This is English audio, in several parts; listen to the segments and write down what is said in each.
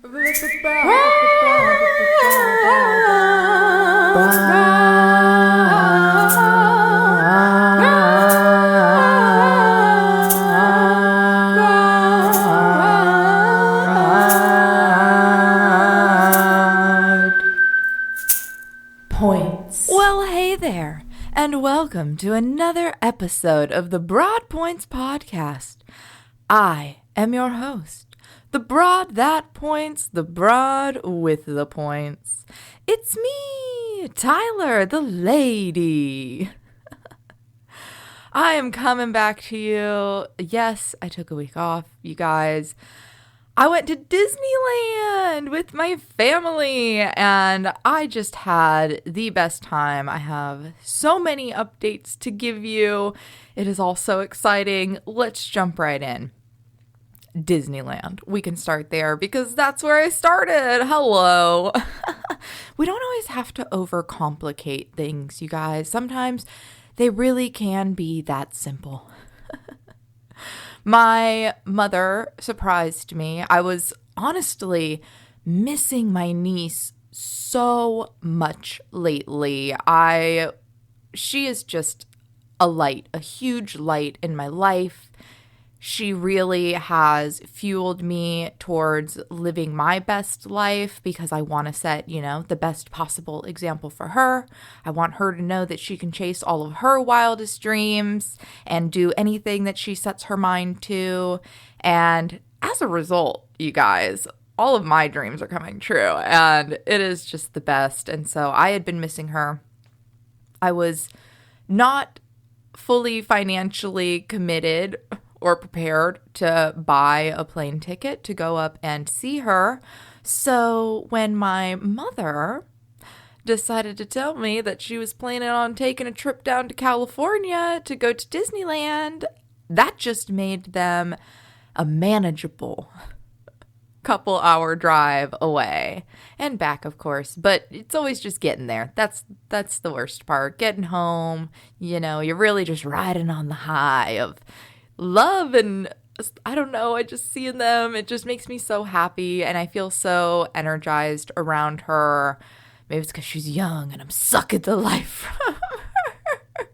Points. Well, hey there, and welcome to another episode of the Broad Points Podcast. I am your host, the broad that points, the broad with the points. It's me, Tyler, the lady. I am coming back to you. Yes, I took a week off, you guys. I went to Disneyland with my family, and I just had the best time. I have so many updates to give you. It is all so exciting. Let's jump right in. Disneyland. We can start there because that's where I started. Hello. We don't always have to overcomplicate things, you guys. Sometimes they really can be that simple. My mother surprised me. I was honestly missing my niece so much lately. She is just a light, a huge light in my life. She really has fueled me towards living my best life because I want to set, the best possible example for her. I want her to know that she can chase all of her wildest dreams and do anything that she sets her mind to. And as a result, you guys, all of my dreams are coming true, and it is just the best. And so I had been missing her. I was not fully financially committed or prepared to buy a plane ticket to go up and see her. So when my mother decided to tell me that she was planning on taking a trip down to California to go to Disneyland, that just made them a manageable couple-hour drive away and back, of course, but it's always just getting there. That's the worst part. Getting home, you're really just riding on the high of love, and I don't know, I just seeing them, it just makes me so happy, and I feel so energized around her. Maybe it's because she's young and I'm sucking the life from her.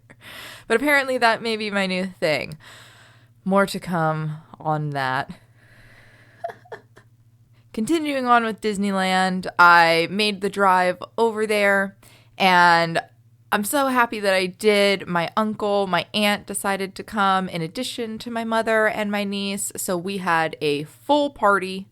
But apparently that may be my new thing. More to come on that. Continuing on with Disneyland, I made the drive over there, and I'm so happy that I did. My uncle, my aunt decided to come in addition to my mother and my niece, so we had a full party.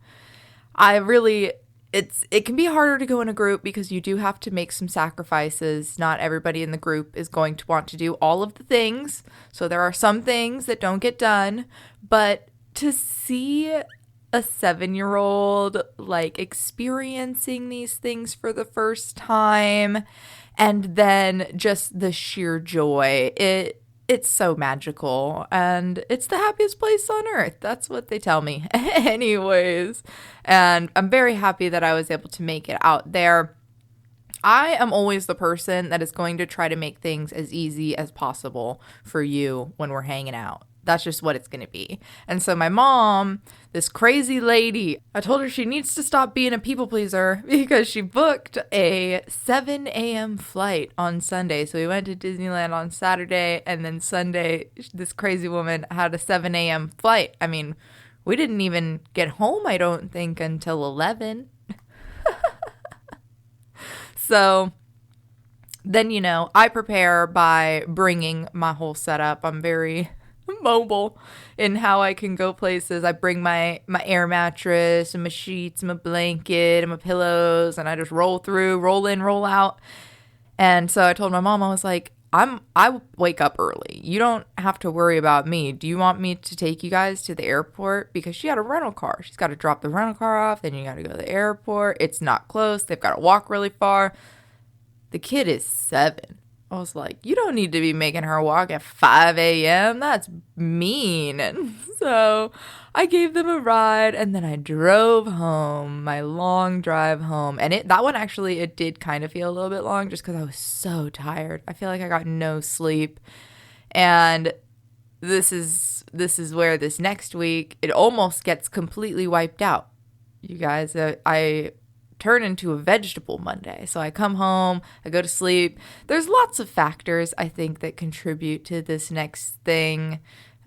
It can be harder to go in a group because you do have to make some sacrifices. Not everybody in the group is going to want to do all of the things, so there are some things that don't get done, but to see a 7-year-old experiencing these things for the first time, and then just the sheer joy, it's so magical, and it's the happiest place on earth. That's what they tell me. Anyways, and I'm very happy that I was able to make it out there. I am always the person that is going to try to make things as easy as possible for you when we're hanging out. That's just what it's going to be. And so my mom, this crazy lady, I told her she needs to stop being a people pleaser because she booked a 7 a.m. flight on Sunday. So we went to Disneyland on Saturday, and then Sunday, this crazy woman had a 7 a.m. flight. I mean, we didn't even get home, I don't think, until 11. So then, I prepare by bringing my whole setup. I'm very mobile in how I can go places. I bring my air mattress and my sheets and my blanket and my pillows, and I just roll in, roll out. And so I told my mom, I was like, I wake up early. You don't have to worry about me. Do you want me to take you guys to the airport? Because she had a rental car. She's got to drop the rental car off, then you got to go to the airport. It's not close. They've got to walk really far. The kid is 7. I was like, you don't need to be making her walk at 5 a.m. That's mean. And so I gave them a ride, and then I drove home, my long drive home. And that one actually, it did kind of feel a little bit long just because I was so tired. I feel like I got no sleep. And this is where this next week, it almost gets completely wiped out. you guys. I turn into a vegetable Monday. So I come home, I go to sleep. There's lots of factors, I think, that contribute to this next thing.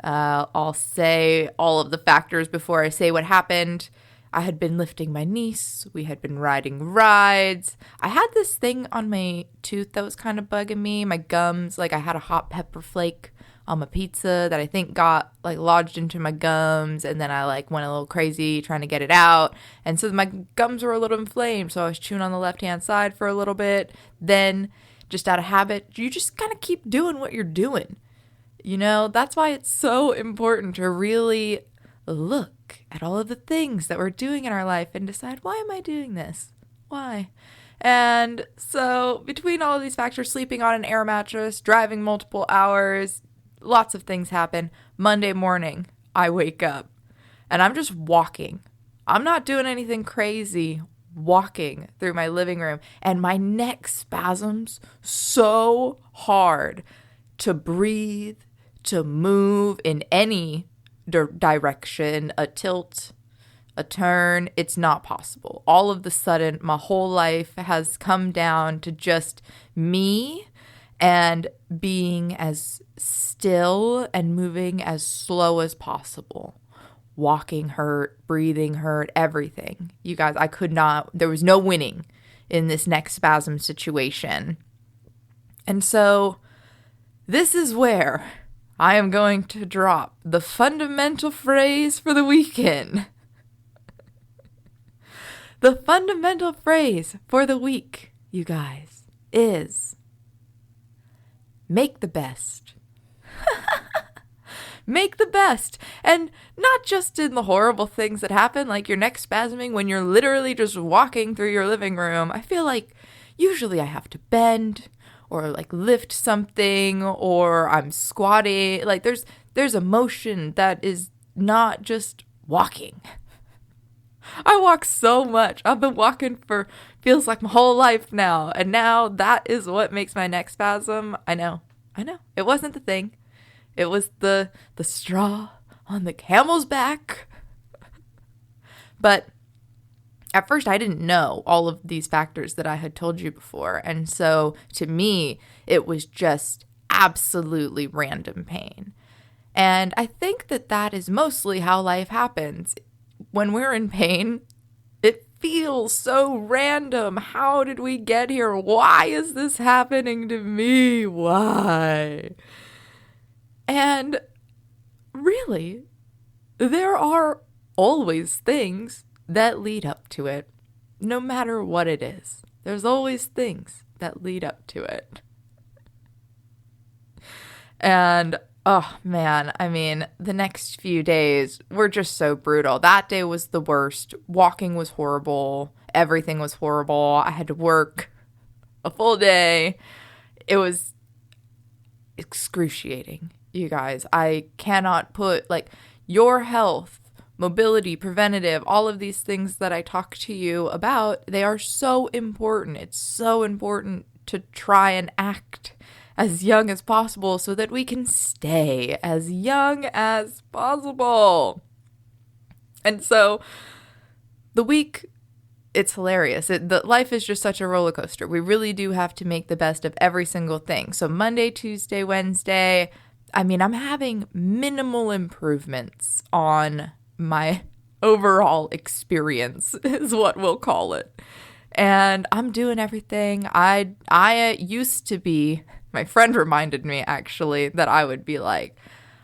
I'll say all of the factors before I say what happened. I had been lifting my niece. We had been riding rides. I had this thing on my tooth that was kind of bugging me. My gums, like I had a hot pepper flake on my pizza that I think got like lodged into my gums, and then I like went a little crazy trying to get it out, and so my gums were a little inflamed, so I was chewing on the left hand side for a little bit. Then just out of habit, you just kind of keep doing what you're doing. You know, that's why it's so important to really look at all of the things that we're doing in our life and decide, why am I doing this? Why? And so between all of these factors, sleeping on an air mattress, driving multiple hours, lots of things happen. Monday morning, I wake up and I'm just walking. I'm not doing anything crazy, walking through my living room, and my neck spasms so hard to breathe, to move in any direction, a tilt, a turn. It's not possible. All of the sudden, my whole life has come down to just me and being as still and moving as slow as possible. Walking hurt, breathing hurt, everything. You guys, I could not, there was no winning in this neck spasm situation. And so this is where I am going to drop the fundamental phrase for the weekend. The fundamental phrase for the week, you guys, is make the best. Make the best. And not just in the horrible things that happen, like your neck spasming when you're literally just walking through your living room. I feel like usually I have to bend or like lift something, or I'm squatting. Like there's a motion that is not just walking. I walk so much. I've been walking for feels like my whole life now. And now that is what makes my neck spasm. I know. It wasn't the thing. It was the straw on the camel's back. But at first I didn't know all of these factors that I had told you before. And so to me, it was just absolutely random pain. And I think that is mostly how life happens. When we're in pain, it feels so random. How did we get here? Why is this happening to me? Why? And really, there are always things that lead up to it, no matter what it is. There's always things that lead up to it. And oh man, I mean, the next few days were just so brutal. That day was the worst. Walking was horrible. Everything was horrible. I had to work a full day. It was excruciating, you guys. I cannot put, like, your health, mobility, preventative, all of these things that I talk to you about, they are so important. It's so important to try and act as young as possible so that we can stay as young as possible. And so the week, it's hilarious. The life is just such a roller coaster. We really do have to make the best of every single thing. So Monday, Tuesday, Wednesday, I mean, I'm having minimal improvements on my overall experience is what we'll call it. And I'm doing everything. I used to be, my friend reminded me actually that I would be like,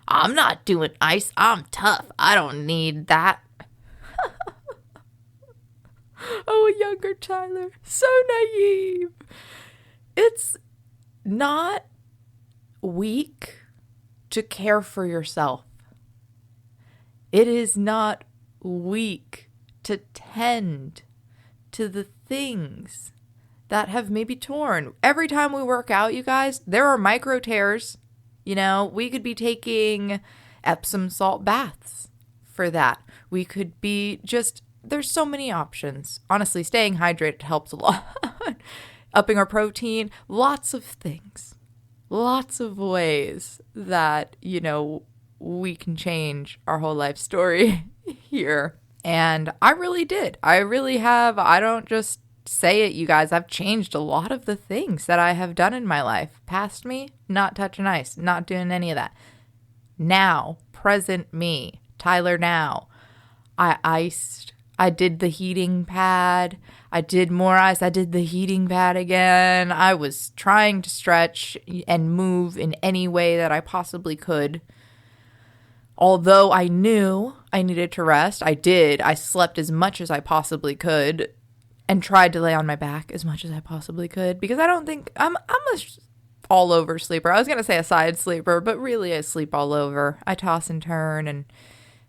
I'm not doing ice. I'm tough. I don't need that. Oh, a younger Tyler. So naive. It's not weak to care for yourself. It is not weak to tend to the things that have maybe torn. Every time we work out, you guys, there are micro tears. You know, we could be taking Epsom salt baths for that. We could be just, there's so many options. Honestly, staying hydrated helps a lot. Upping our protein, lots of things. Lots of ways that, you know, we can change our whole life story here. And I really did. I really have. I don't just say it, you guys. I've changed a lot of the things that I have done in my life. Past me, not touching ice, not doing any of that. Now, present me, Tyler now. I iced. I did the heating pad. I did more ice. I did the heating pad again. I was trying to stretch and move in any way that I possibly could. Although I knew I needed to rest, I did. I slept as much as I possibly could and tried to lay on my back as much as I possibly could because I don't think I'm a all over sleeper. I was going to say a side sleeper, but really I sleep all over. I toss and turn and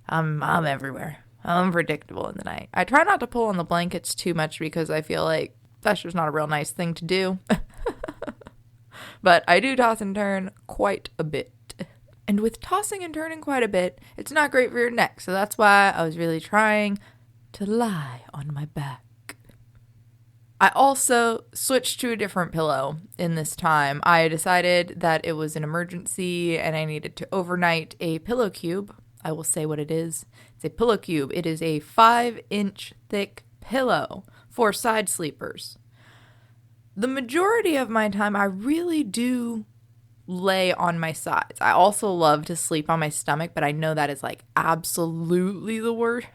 I'm everywhere. I'm unpredictable in the night. I try not to pull on the blankets too much because I feel like that's just not a real nice thing to do. But I do toss and turn quite a bit. And with tossing and turning quite a bit, it's not great for your neck. So that's why I was really trying to lie on my back. I also switched to a different pillow in this time. I decided that it was an emergency and I needed to overnight a pillow cube. I will say what it is. It's a pillow cube. It is a 5-inch thick pillow for side sleepers. The majority of my time, I really do lay on my sides. I also love to sleep on my stomach, but I know that is like absolutely the worst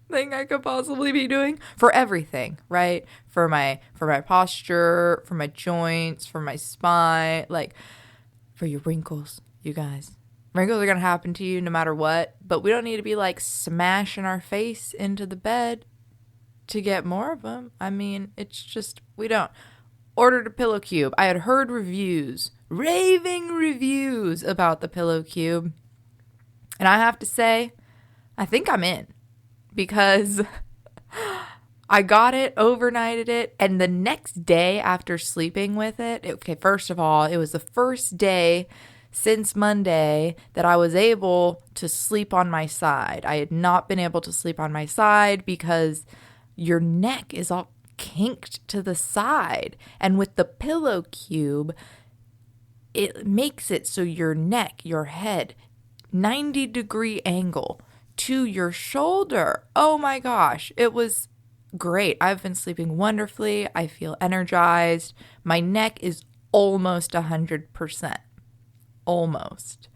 thing I could possibly be doing for everything, right? For my posture, for my joints, for my spine, like for your wrinkles, you guys. Wrinkles are going to happen to you no matter what, but we don't need to be like smashing our face into the bed to get more of them. I mean, it's just, we don't. Ordered a pillow cube. I had heard reviews, raving reviews about the pillow cube. And I have to say, I think I'm in because I got it, overnighted it, and the next day after sleeping with it, okay, first of all, it was the first day since Monday that I was able to sleep on my side. I had not been able to sleep on my side because your neck is all kinked to the side. And with the pillow cube, it makes it so your neck, your head, 90-degree angle to your shoulder. Oh my gosh, it was great. I've been sleeping wonderfully. I feel energized. My neck is almost 100%. Almost.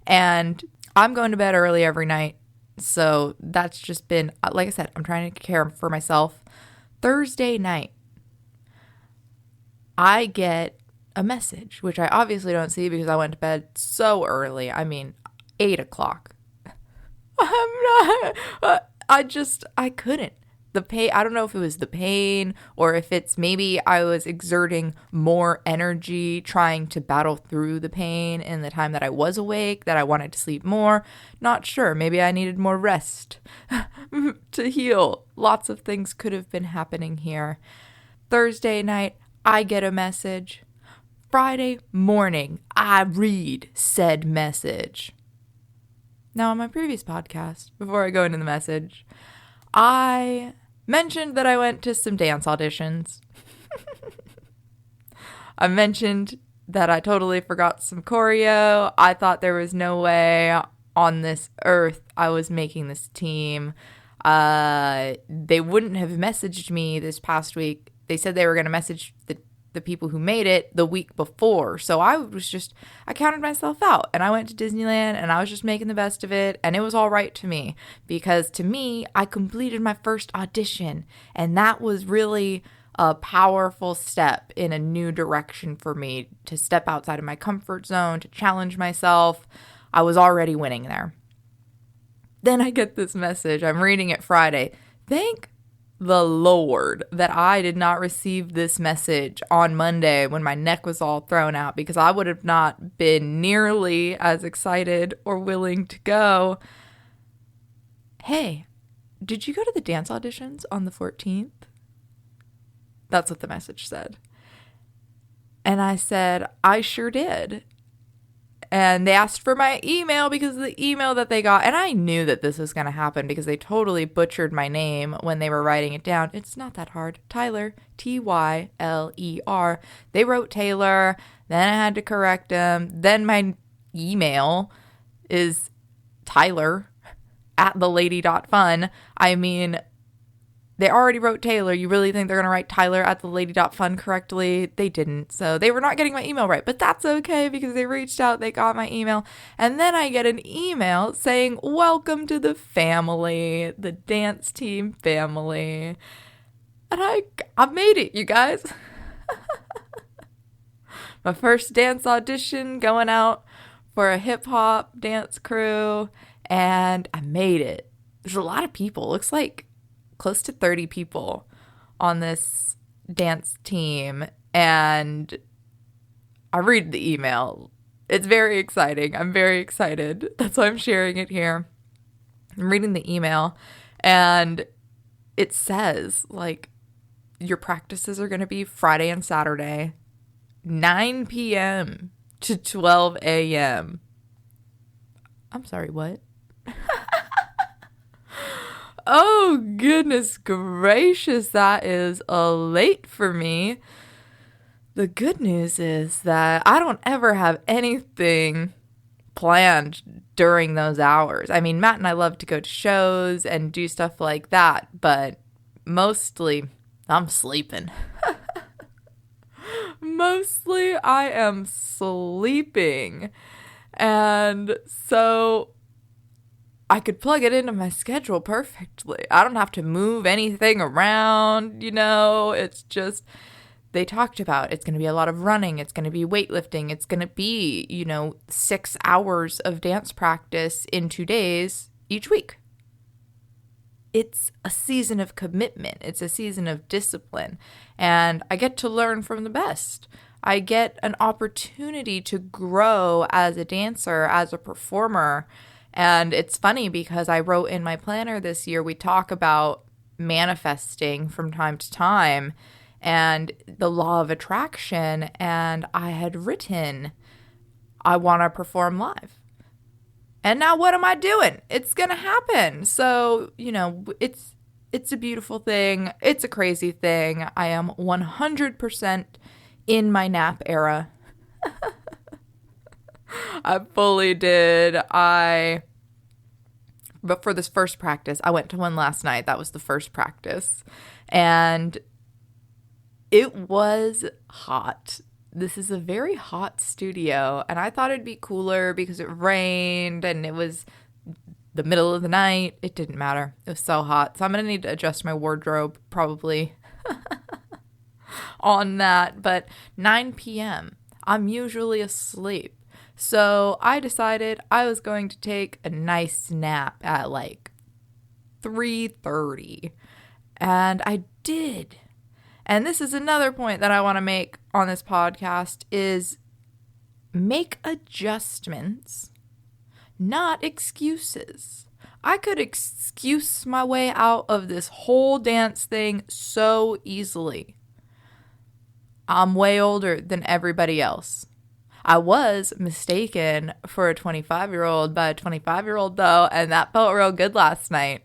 And I'm going to bed early every night. So that's just been, like I said, I'm trying to care for myself. Thursday night, I get a message, which I obviously don't see because I went to bed so early. I mean, 8 o'clock. I couldn't. The pain, I don't know if it was the pain or if it's maybe I was exerting more energy trying to battle through the pain in the time that I was awake, that I wanted to sleep more. Not sure. Maybe I needed more rest to heal. Lots of things could have been happening here. Thursday night, I get a message. Friday morning, I read said message. Now, on my previous podcast, before I go into the message, I mentioned that I went to some dance auditions. I mentioned that I totally forgot some choreo. I thought there was no way on this earth I was making this team. They wouldn't have messaged me this past week. They said they were going to message the people who made it the week before. So I counted myself out and I went to Disneyland and I was just making the best of it. And it was all right to me because to me, I completed my first audition and that was really a powerful step in a new direction for me to step outside of my comfort zone, to challenge myself. I was already winning there. Then I get this message. I'm reading it Friday. Thank the Lord that I did not receive this message on Monday when my neck was all thrown out because I would have not been nearly as excited or willing to go. Hey, did you go to the dance auditions on the 14th? That's what the message said. And I said, I sure did. And they asked for my email because of the email that they got. And I knew that this was going to happen because they totally butchered my name when they were writing it down. It's not that hard. Tyler, Tyler. They wrote Taylor. Then I had to correct them. Then my email is Tyler at the lady.fun. I mean, they already wrote Taylor. You really think they're going to write Tyler at the lady.fun correctly? They didn't. So they were not getting my email right. But that's okay because they reached out. They got my email. And then I get an email saying, welcome to the family, the dance team family. And I made it, you guys. My first dance audition going out for a hip hop dance crew. And I made it. There's a lot of people. It looks like close to 30 people on this dance team, and I read the email. It's very exciting. I'm very excited. That's why I'm sharing it here. I'm reading the email, and it says, like, your practices are going to be Friday and Saturday, 9 p.m. to 12 a.m. I'm sorry, what? Oh, goodness gracious, that is late for me. The good news is that I don't ever have anything planned during those hours. I mean, Matt and I love to go to shows and do stuff like that, but mostly I'm sleeping. Mostly I am sleeping. And so I could plug it into my schedule perfectly. I don't have to move anything around, it's just, they talked about it's going to be a lot of running. It's going to be weightlifting. It's going to be, 6 hours of dance practice in 2 days each week. It's a season of commitment. It's a season of discipline. And I get to learn from the best. I get an opportunity to grow as a dancer, as a performer. And it's funny because I wrote in my planner this year, we talk about manifesting from time to time and the law of attraction. And I had written, I want to perform live. And now what am I doing? It's going to happen. So, it's a beautiful thing. It's a crazy thing. I am 100% in my nap era. I fully did. But for this first practice, I went to one last night. That was the first practice. And it was hot. This is a very hot studio. And I thought it'd be cooler because it rained and it was the middle of the night. It didn't matter. It was so hot. So I'm going to need to adjust my wardrobe probably on that. But 9 p.m., I'm usually asleep. So I decided I was going to take a nice nap at like 3:30. And I did. And this is another point that I want to make on this podcast is make adjustments, not excuses. I could excuse my way out of this whole dance thing so easily. I'm way older than everybody else. I was mistaken for a 25-year-old by a 25-year-old though, and that felt real good last night.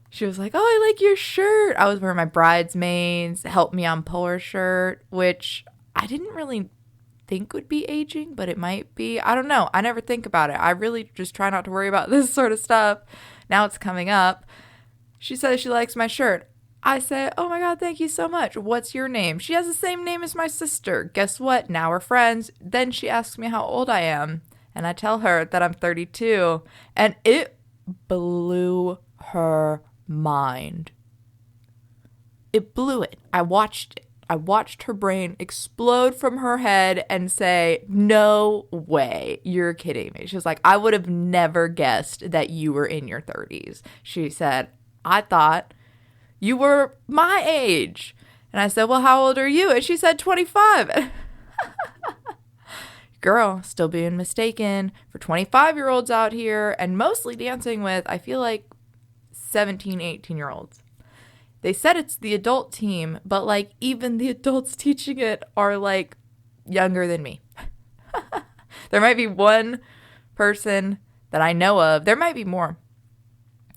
She was like, oh, I like your shirt. I was wearing my bridesmaids Help Me On Polar shirt, which I didn't really think would be aging, but it might be. I don't know. I never think about it. I really just try not to worry about this sort of stuff. Now it's coming up. She says she likes my shirt. I say, oh my God, thank you so much. What's your name? She has the same name as my sister. Guess what? Now we're friends. Then she asks me how old I am. And I tell her that I'm 32. And it blew her mind. It blew it. I watched it. I watched her brain explode from her head and say, no way, you're kidding me. She was like, I would have never guessed that you were in your 30s. She said, I thought you were my age. And I said, well, how old are you? And she said 25. Girl, still being mistaken for 25-year-olds out here and mostly dancing with, I feel like, 17, 18-year-olds. They said it's the adult team, but like even the adults teaching it are like younger than me. There might be one person that I know of. There might be more.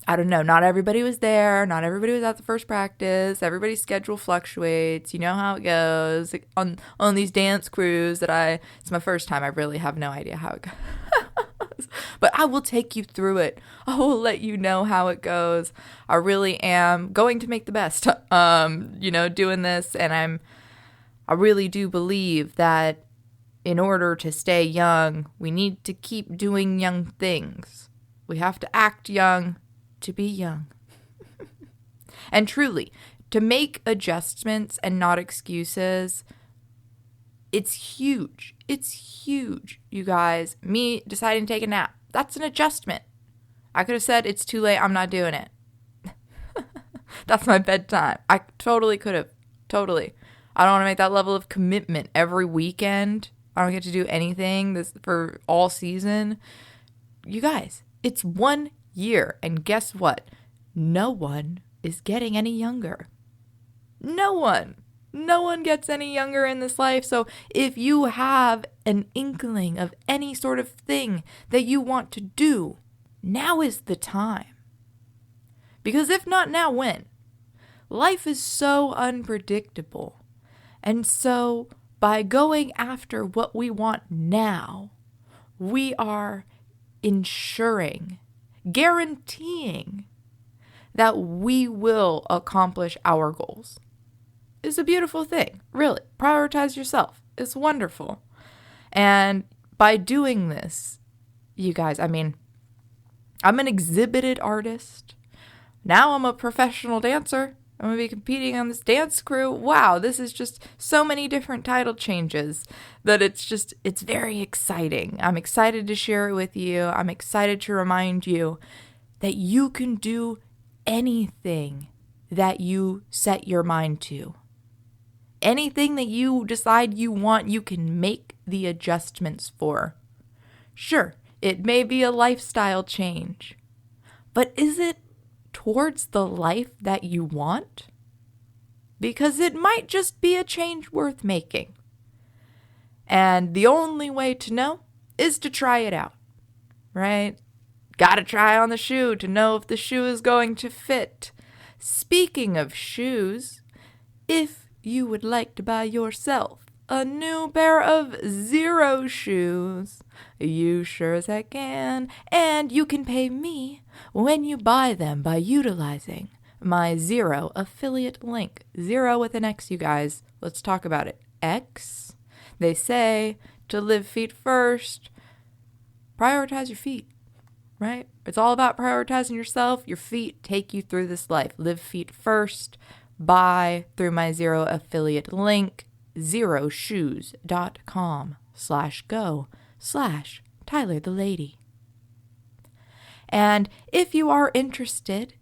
I don't know. Not everybody was there. Not everybody was at the first practice. Everybody's schedule fluctuates. You know how it goes on these dance crews it's my first time. I really have no idea how it But I will take you through it. I will let you know how it goes. I really am going to make the best, doing this. And I really do believe that in order to stay young, we need to keep doing young things. We have to act young to be young. And truly, to make adjustments and not excuses, it's huge. It's huge, you guys. Me deciding to take a nap, that's an adjustment. I could have said, it's too late, I'm not doing it. That's my bedtime. I totally could have. Totally. I don't want to make that level of commitment every weekend. I don't get to do anything this for all season. You guys, it's 1 year. And guess what? No one is getting any younger. No one. No one gets any younger in this life. So if you have an inkling of any sort of thing that you want to do, now is the time. Because if not now, when? Life is so unpredictable. And so by going after what we want now, we are ensuring, guaranteeing that we will accomplish our goals. It's a beautiful thing, really. Prioritize yourself. It's wonderful. And by doing this, you guys, I'm an exhibited artist. Now I'm a professional dancer. I'm going to be competing on this dance crew. Wow, this is just so many different title changes that it's very exciting. I'm excited to share it with you. I'm excited to remind you that you can do anything that you set your mind to. Anything that you decide you want, you can make the adjustments for. Sure, it may be a lifestyle change, but is it towards the life that you want? Because it might just be a change worth making. And the only way to know is to try it out, right? Gotta try on the shoe to know if the shoe is going to fit. Speaking of shoes, if you would like to buy yourself a new pair of Xero shoes, you sure as heck can. And you can pay me when you buy them by utilizing my Xero affiliate link. Xero with an X, you guys. Let's talk about it. X. They say to live feet first, prioritize your feet, right? It's all about prioritizing yourself. Your feet take you through this life. Live feet first. Buy through my Xero affiliate link, xeroshoes.com/go/Tyler the Lady. And if you are interested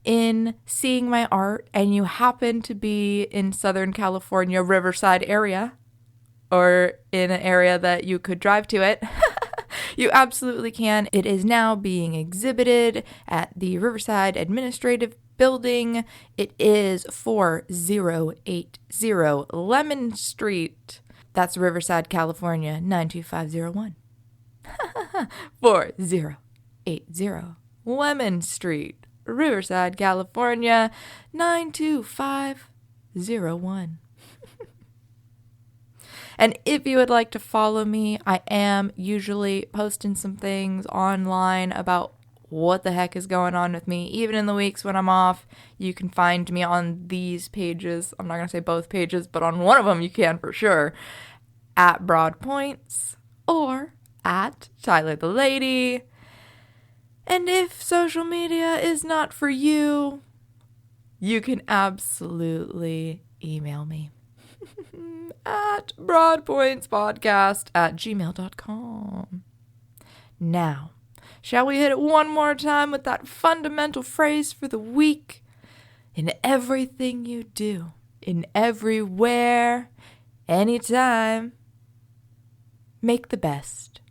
in seeing my art and you happen to be in Southern California, Riverside area, or in an area that you could drive to it, you absolutely can. It is now being exhibited at the Riverside Administrative Building. It is 4080 Lemon Street. That's Riverside, California, 92501. 4080 Lemon Street, Riverside, California, 92501. And if you would like to follow me, I am usually posting some things online about what the heck is going on with me. Even in the weeks when I'm off, you can find me on these pages. I'm not going to say both pages, but on one of them you can for sure. At Broad Points or at Tyler the Lady. And if social media is not for you, you can absolutely email me. At broadpointspodcast@gmail.com. Now, shall we hit it one more time with that fundamental phrase for the week? In everything you do, in everywhere, anytime, make the best